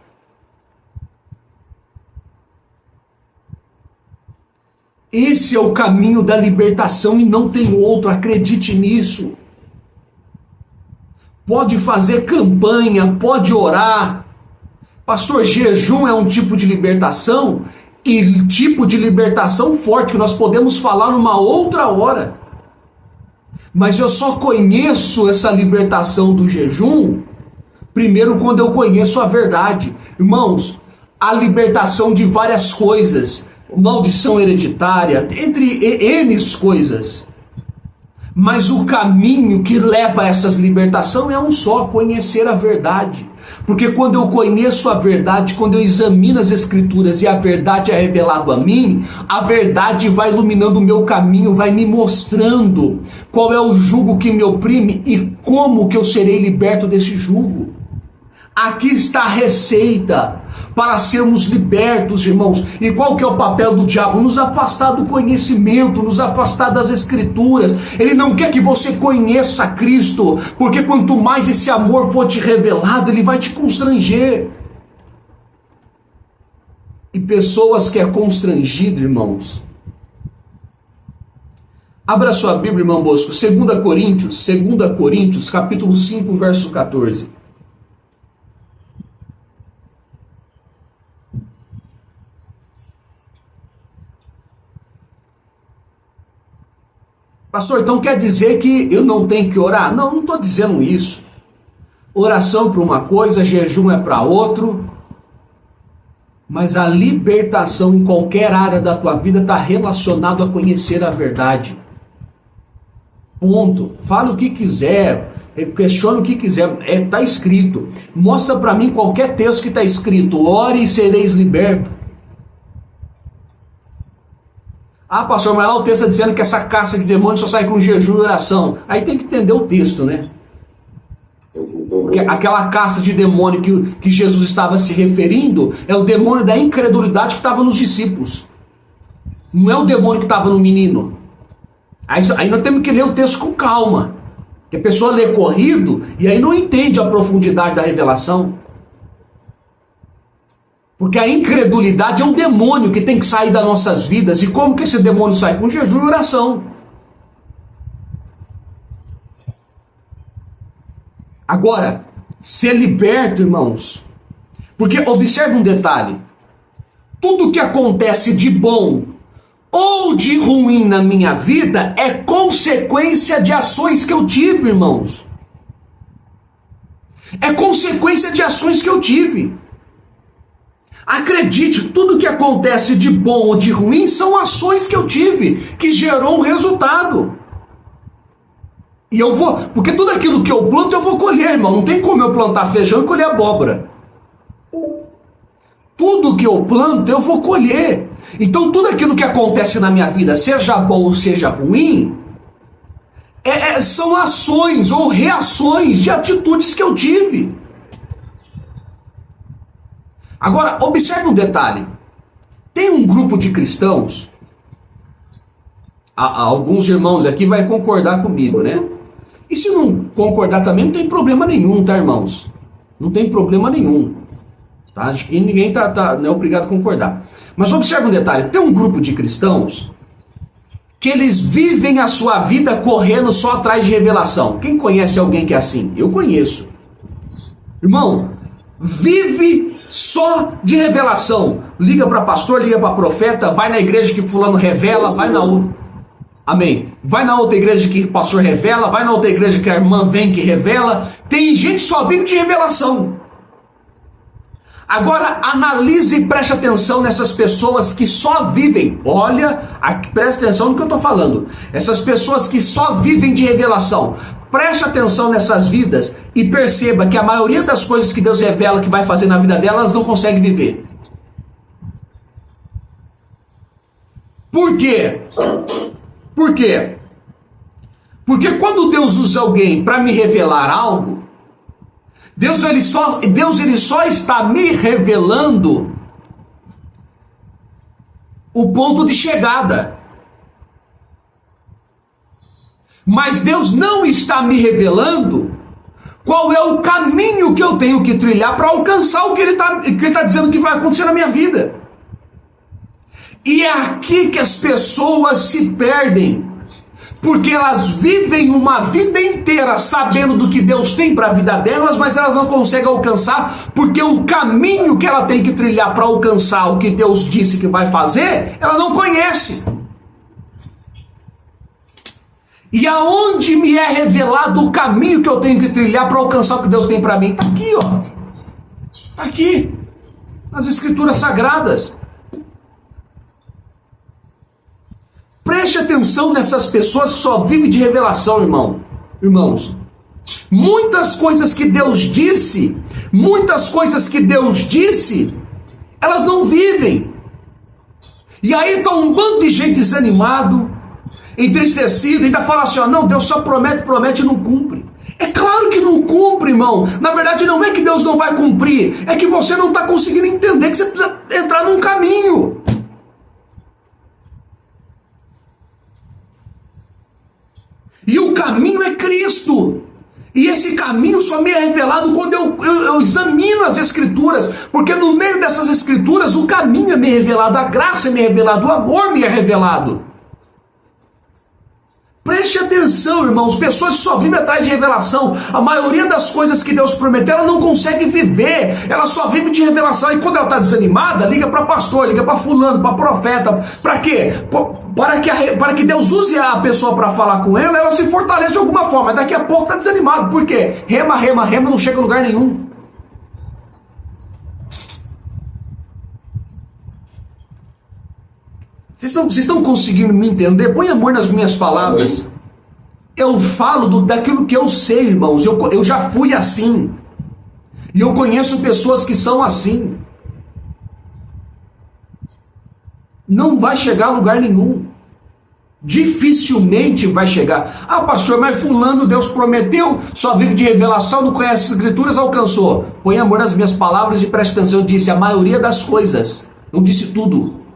Speaker 1: Esse é o caminho da libertação e não tem outro, acredite nisso. Pode fazer campanha, pode orar, Pastor, jejum é um tipo de libertação, e tipo de libertação forte que nós podemos falar numa outra hora. Mas eu só conheço essa libertação do jejum primeiro quando eu conheço a verdade. Irmãos, a libertação de várias coisas, maldição hereditária, entre N coisas. Mas o caminho que leva a essas libertações é um só: conhecer a verdade. Porque quando eu conheço a verdade, quando eu examino as escrituras e a verdade é revelada a mim, a verdade vai iluminando o meu caminho, vai me mostrando qual é o jugo que me oprime e como que eu serei liberto desse jugo. Aqui está a receita para sermos libertos, irmãos. E qual que é o papel do diabo? Nos afastar do conhecimento, nos afastar das escrituras. Ele não quer que você conheça Cristo, porque quanto mais esse amor for te revelado, ele vai te constranger. E pessoas que é constrangido, irmãos. Abra sua Bíblia, irmão Bosco, 2 Coríntios, capítulo 5, verso 14. Pastor, então quer dizer que eu não tenho que orar? Não, não estou dizendo isso. Oração para uma coisa, jejum é para outro. Mas a libertação em qualquer área da tua vida está relacionado a conhecer a verdade. Ponto. Fala o que quiser, questiona o que quiser, está escrito. Mostra para mim qualquer texto que está escrito: ore e sereis libertos. Ah, pastor, mas lá o texto está dizendo que essa caça de demônios só sai com jejum e oração. Aí tem que entender o texto, né? Porque aquela caça de demônio que Jesus estava se referindo é o demônio da incredulidade que estava nos discípulos. Não é o demônio que estava no menino. Aí nós temos que ler o texto com calma. Porque a pessoa lê corrido e aí não entende a profundidade da revelação. Porque a incredulidade é um demônio que tem que sair das nossas vidas. E como que esse demônio sai? Com jejum e oração. Agora, ser liberto, irmãos. Porque observe um detalhe. Tudo que acontece de bom ou de ruim na minha vida é consequência de ações que eu tive, irmãos. É consequência de ações que eu tive. Acredite, tudo que acontece de bom ou de ruim são ações que eu tive, que gerou um resultado. E eu vou, porque tudo aquilo que eu planto eu vou colher, irmão. Não tem como eu plantar feijão e colher abóbora. Tudo que eu planto eu vou colher. Então tudo aquilo que acontece na minha vida, seja bom ou seja ruim, são ações ou reações de atitudes que eu tive. Agora, observe um detalhe. Tem um grupo de cristãos, alguns irmãos aqui vão concordar comigo, né? E se não concordar também, não tem problema nenhum, tá, irmãos? Não tem problema nenhum. Tá? Acho que ninguém não é obrigado a concordar. Mas observe um detalhe. Tem um grupo de cristãos que eles vivem a sua vida correndo só atrás de revelação. Quem conhece alguém que é assim? Eu conheço. Irmão, vive só de revelação. Liga para pastor, liga para profeta, vai na igreja que fulano revela, vai na outra. Amém. Vai na outra igreja que o pastor revela, vai na outra igreja que a irmã vem que revela. Tem gente que só vive de revelação. Agora analise e preste atenção nessas pessoas que só vivem. Olha, preste atenção no que eu estou falando. Essas pessoas que só vivem de revelação. Preste atenção nessas vidas e perceba que a maioria das coisas que Deus revela que vai fazer na vida delas, elas não conseguem viver. Por quê? Por quê? Porque quando Deus usa alguém para me revelar algo, Deus ele só está me revelando o ponto de chegada. Mas Deus não está me revelando qual é o caminho que eu tenho que trilhar para alcançar o que Ele está dizendo que vai acontecer na minha vida. E é aqui que as pessoas se perdem. Porque elas vivem uma vida inteira sabendo do que Deus tem para a vida delas, mas elas não conseguem alcançar, porque o caminho que ela tem que trilhar para alcançar o que Deus disse que vai fazer, ela não conhece. E aonde me é revelado o caminho que eu tenho que trilhar para alcançar o que Deus tem para mim? Está aqui, ó. Está aqui, nas Escrituras Sagradas. Preste atenção nessas pessoas que só vivem de revelação, irmãos. Muitas coisas que Deus disse, elas não vivem. E aí está um bando de gente desanimado, entristecido, ainda fala assim, ó, não, Deus só promete e não cumpre. É claro que não cumpre, irmão. Na verdade não é que Deus não vai cumprir, é que você não está conseguindo entender que você precisa entrar num caminho. E o caminho é Cristo. E esse caminho só me é revelado quando eu examino as Escrituras. Porque no meio dessas Escrituras o caminho é me revelado, a graça é me revelado, o amor me é revelado. Preste atenção, irmãos, pessoas que só vivem atrás de revelação. A maioria das coisas que Deus prometeu, ela não consegue viver. Ela só vive de revelação. E quando ela está desanimada, liga para pastor, liga para fulano, para profeta. Para quê? Para que Deus use a pessoa para falar com ela se fortalece de alguma forma. Daqui a pouco está desanimado. Por quê? Rema, não chega a lugar nenhum. Vocês estão conseguindo me entender? Põe amor nas minhas palavras. Eu falo daquilo que eu sei, irmãos. Eu já fui assim. E eu conheço pessoas que são assim. Não vai chegar a lugar nenhum. Dificilmente vai chegar. Ah, pastor, mas fulano, Deus prometeu, só vive de revelação, não conhece as Escrituras, alcançou. Põe amor nas minhas palavras e preste atenção. Eu disse a maioria das coisas. Não disse tudo.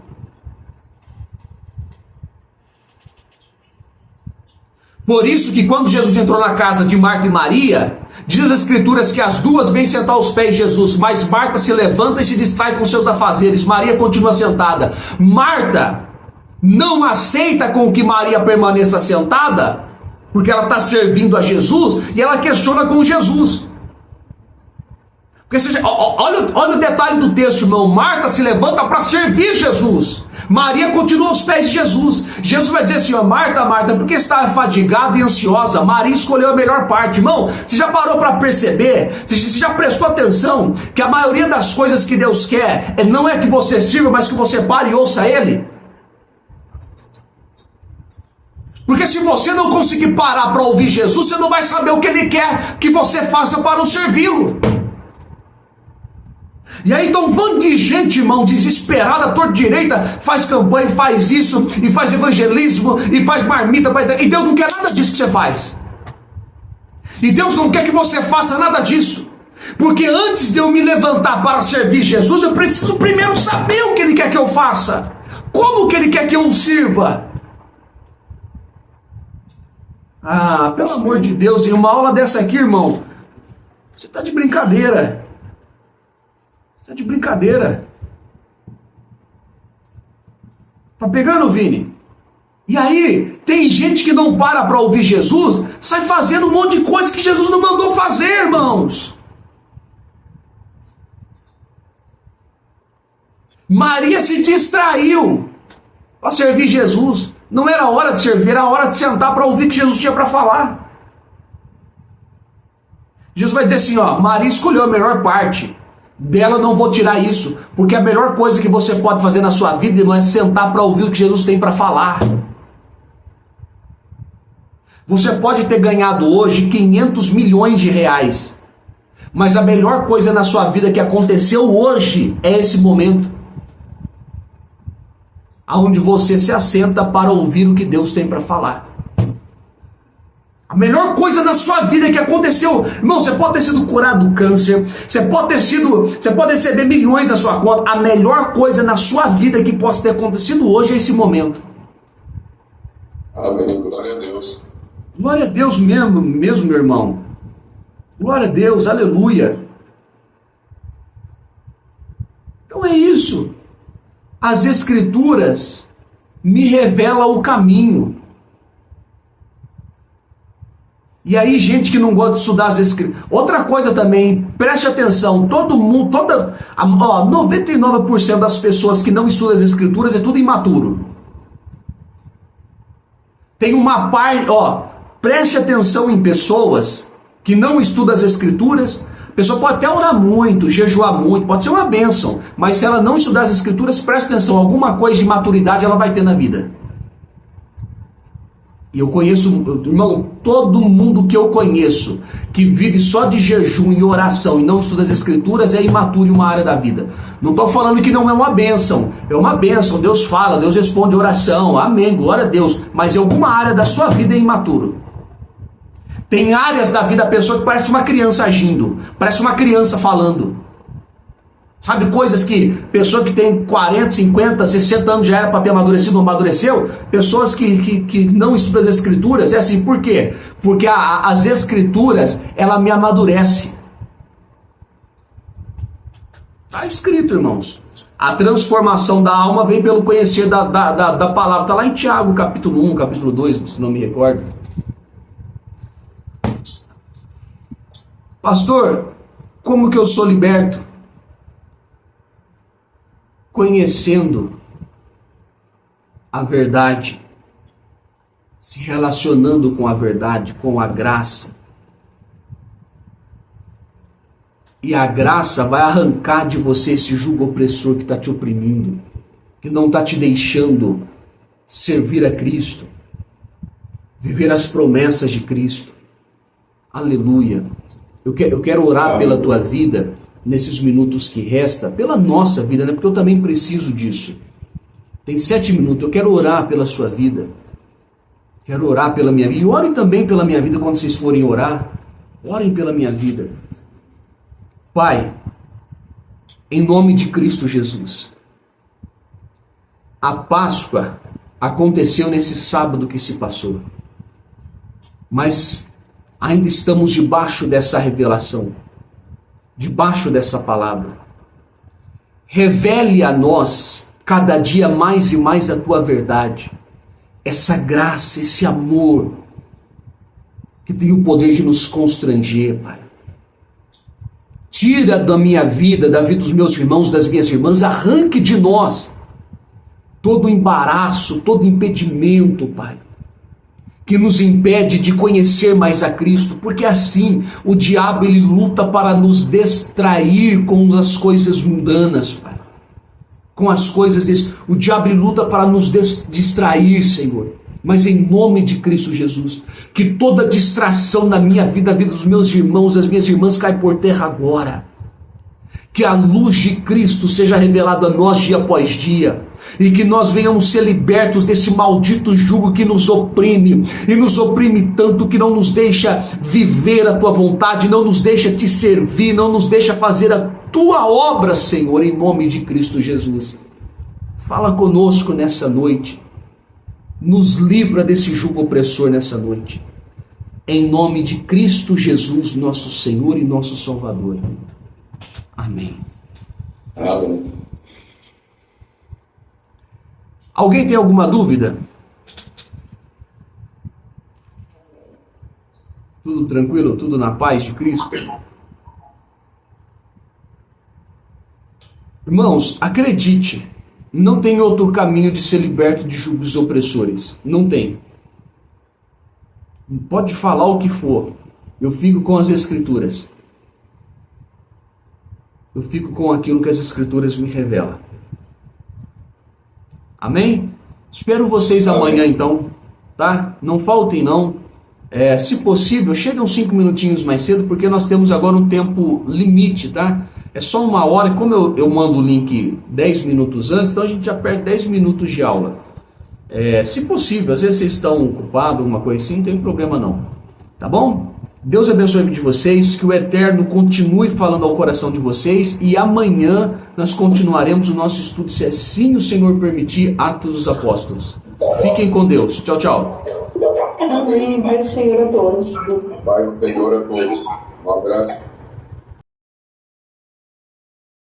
Speaker 1: Por isso que quando Jesus entrou na casa de Marta e Maria, diz as Escrituras que as duas vêm sentar aos pés de Jesus, mas Marta se levanta e se distrai com seus afazeres, Maria continua sentada. Marta não aceita com que Maria permaneça sentada, porque ela está servindo a Jesus, e ela questiona com Jesus. Porque, olha o detalhe do texto, irmão. Marta se levanta para servir Jesus. Maria continua aos pés de Jesus. Jesus vai dizer assim, ó, Marta, por que está fadigada e ansiosa? Maria escolheu a melhor parte. Irmão, você já parou para perceber? Você já prestou atenção que a maioria das coisas que Deus quer não é que você sirva, mas que você pare e ouça Ele? Porque se você não conseguir parar para ouvir Jesus, você não vai saber o que Ele quer que você faça para o servi-lo. E aí então um bando de gente, irmão, desesperada, torta direita, faz campanha, faz isso, e faz evangelismo, e faz marmita, e Deus não quer nada disso que você faz. E Deus não quer que você faça nada disso. Porque antes de eu me levantar para servir Jesus, eu preciso primeiro saber o que Ele quer que eu faça. Como que Ele quer que eu o sirva? Ah, pelo amor de Deus, em uma aula dessa aqui, irmão, você está de brincadeira. Você está de brincadeira. Tá pegando, Vini? E aí, tem gente que não para ouvir Jesus, sai fazendo um monte de coisa que Jesus não mandou fazer, irmãos. Maria se distraiu para servir Jesus. Não era hora de servir, era hora de sentar para ouvir o que Jesus tinha para falar. Jesus vai dizer assim, ó, Maria escolheu a melhor parte. Dela não vou tirar isso, porque a melhor coisa que você pode fazer na sua vida não é sentar para ouvir o que Jesus tem para falar. Você pode ter ganhado hoje 500 milhões de reais, mas a melhor coisa na sua vida que aconteceu hoje é esse momento, onde você se assenta para ouvir o que Deus tem para falar. A melhor coisa na sua vida que aconteceu, irmão, você pode ter sido curado do câncer, você pode receber milhões na sua conta. A melhor coisa na sua vida que possa ter acontecido hoje é esse momento.
Speaker 2: Amém, glória a Deus.
Speaker 1: Glória a Deus mesmo, meu irmão. Glória a Deus, aleluia. Então é isso. As Escrituras me revelam o caminho. E aí, gente que não gosta de estudar as escrituras. Outra coisa também, preste atenção, todo mundo, 99% das pessoas que não estudam as escrituras é tudo imaturo. Tem uma parte, preste atenção em pessoas que não estudam as escrituras. A pessoa pode até orar muito, jejuar muito, pode ser uma bênção, mas se ela não estudar as escrituras, preste atenção, alguma coisa de maturidade ela vai ter na vida. E eu conheço, irmão, todo mundo que eu conheço que vive só de jejum e oração e não estuda as escrituras é imaturo em uma área da vida. Não estou falando que não é uma bênção. É uma bênção. Deus fala, Deus responde oração. Amém, glória a Deus. Mas em alguma área da sua vida é imaturo. Tem áreas da vida da pessoa que parece uma criança agindo. Parece uma criança falando. Sabe, coisas que pessoa que tem 40, 50, 60 anos já era para ter amadurecido, não amadureceu. Pessoas que não estudam as escrituras, é assim, por quê? Porque as escrituras, ela me amadurece. Está escrito, irmãos. A transformação da alma vem pelo conhecer da palavra. Está lá em Tiago, capítulo 1, capítulo 2, se não me recordo. Pastor, como que eu sou liberto? Conhecendo a verdade, se relacionando com a verdade, com a graça. E a graça vai arrancar de você esse jugo opressor que está te oprimindo, que não está te deixando servir a Cristo, viver as promessas de Cristo. Aleluia. Eu quero orar pela tua vida nesses minutos que resta, pela nossa vida, né? Porque eu também preciso disso. Tem 7 minutos, eu quero orar pela sua vida. Quero orar pela minha vida. E orem também pela minha vida quando vocês forem orar. Orem pela minha vida. Pai, em nome de Cristo Jesus, a Páscoa aconteceu nesse sábado que se passou. Mas ainda estamos debaixo dessa revelação, debaixo dessa palavra. Revele a nós cada dia mais e mais a tua verdade, essa graça, esse amor que tem o poder de nos constranger, Pai. Tira da minha vida, da vida dos meus irmãos, das minhas irmãs, arranque de nós todo embaraço, todo impedimento, Pai, que nos impede de conhecer mais a Cristo, porque assim o diabo ele luta para nos distrair com as coisas mundanas, Pai. Com as coisas desse. O diabo ele luta para nos distrair, Senhor. Mas em nome de Cristo Jesus, que toda distração na minha vida, na vida dos meus irmãos, das minhas irmãs, cai por terra agora. Que a luz de Cristo seja revelada a nós dia após dia. E que nós venhamos ser libertos desse maldito jugo que nos oprime. E nos oprime tanto que não nos deixa viver a tua vontade, não nos deixa te servir, não nos deixa fazer a tua obra, Senhor, em nome de Cristo Jesus. Fala conosco nessa noite. Nos livra desse jugo opressor nessa noite. Em nome de Cristo Jesus, nosso Senhor e nosso Salvador. Amém.
Speaker 2: Amém.
Speaker 1: Alguém tem alguma dúvida? Tudo tranquilo? Tudo na paz de Cristo? Irmãos, acredite, não tem outro caminho de ser liberto de jugos opressores. Não tem. Pode falar o que for. Eu fico com as Escrituras. Eu fico com aquilo que as Escrituras me revelam. Amém? Espero vocês amanhã então, tá? Não faltem não. Se possível, cheguem uns 5 minutinhos mais cedo, porque nós temos agora um tempo limite, tá? É só 1 hora, e como eu mando o link 10 minutos antes, então a gente já perde 10 minutos de aula. Se possível, às vezes vocês estão ocupados, alguma coisa assim, não tem problema não. Tá bom? Deus abençoe a vida de vocês, que o Eterno continue falando ao coração de vocês, e amanhã nós continuaremos o nosso estudo, se assim o Senhor permitir, Atos dos Apóstolos. Fiquem com Deus. Tchau, tchau.
Speaker 3: Amém. Pai do Senhor a todos.
Speaker 2: Pai do Senhor a todos. Um abraço.